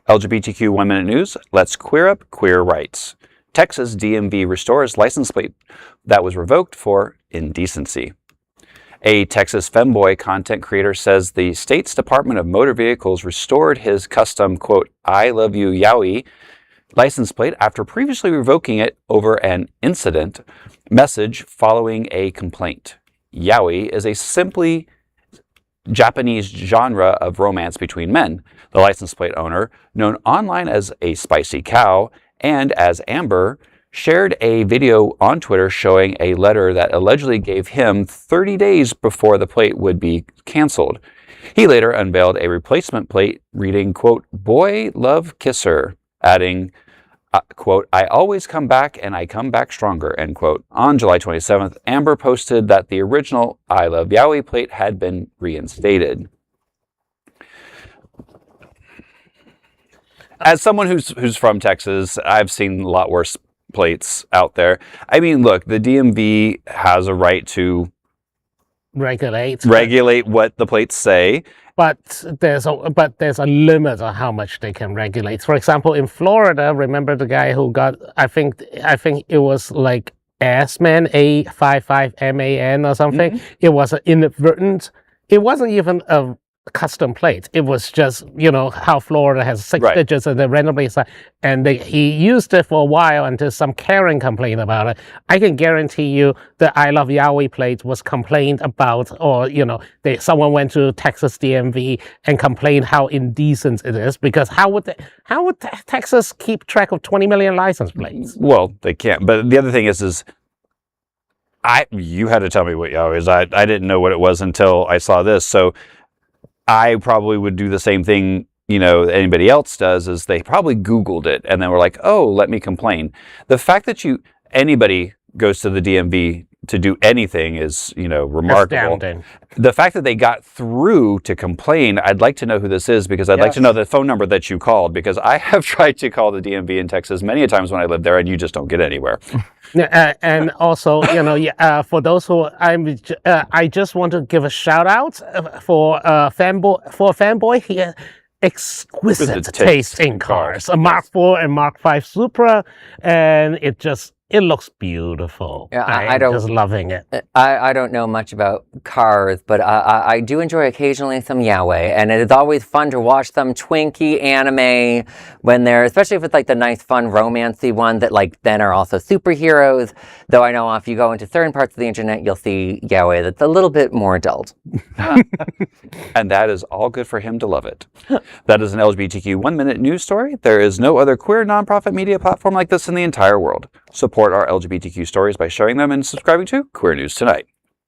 LGBTQ 1 Minute News, let's queer up queer rights. Texas DMV restores license plate that was revoked for indecency. A Texas femboy content creator says the state's Department of Motor Vehicles restored his custom, quote, I love you YAOI license plate after previously revoking it over an incident message following a complaint. YAOI is a simply Japanese genre of romance between men. The license plate owner, known online as a spicy cow and as Amber, shared a video on Twitter showing a letter that allegedly gave him 30 days before the plate would be canceled. He later unveiled a replacement plate reading, quote, boy love kisser, adding, quote, I always come back and I come back stronger, end quote. On July 27th, Amber posted that the original I love YAOI plate had been reinstated. As someone who's from Texas, I've seen a lot worse plates out there. I mean, look, the DMV has a right to regulate what the plates say. But there's a limit on how much they can regulate. For example, in Florida, remember the guy who got, I think it was like S-Man, A55MAN or something. Mm-hmm. It was an inadvertent, it wasn't even a custom plate. It was just, you know, how Florida has 6 digits and they randomly assign, and he used it for a while until some Karen complained about it. I can guarantee you the I love YAOI plate was complained about, or, you know, someone went to Texas DMV and complained how indecent it is, because how would Texas keep track of 20 million license plates? Well, they can't. But the other thing is you had to tell me what YAOI is. I didn't know what it was until I saw this. So I probably would do the same thing, you know, anybody else does, is they probably Googled it and then were like, oh, let me complain. The fact that anybody goes to the DMV to do anything is, you know, remarkable. Astounding. The fact that they got through to complain, I'd like to know who this is, because I'd like to know the phone number that you called, because I have tried to call the DMV in Texas many a times when I lived there, and you just don't get anywhere. And also, you know, for those who I just want to give a shout out for fanboy here. Exquisite taste in cars. A Mark IV and Mark V Supra, and it looks beautiful. Yeah, I'm just loving it. I don't know much about cars, but I do enjoy occasionally some YAOI, and it is always fun to watch some Twinkie anime when especially if it's like the nice, fun, romancy ones that like then are also superheroes. Though I know if you go into certain parts of the internet, you'll see YAOI that's a little bit more adult. And that is all good for him to love it. That is an LGBTQ 1 Minute news story. There is no other queer nonprofit media platform like this in the entire world. Support our LGBTQ stories by sharing them and subscribing to Queer News Tonight.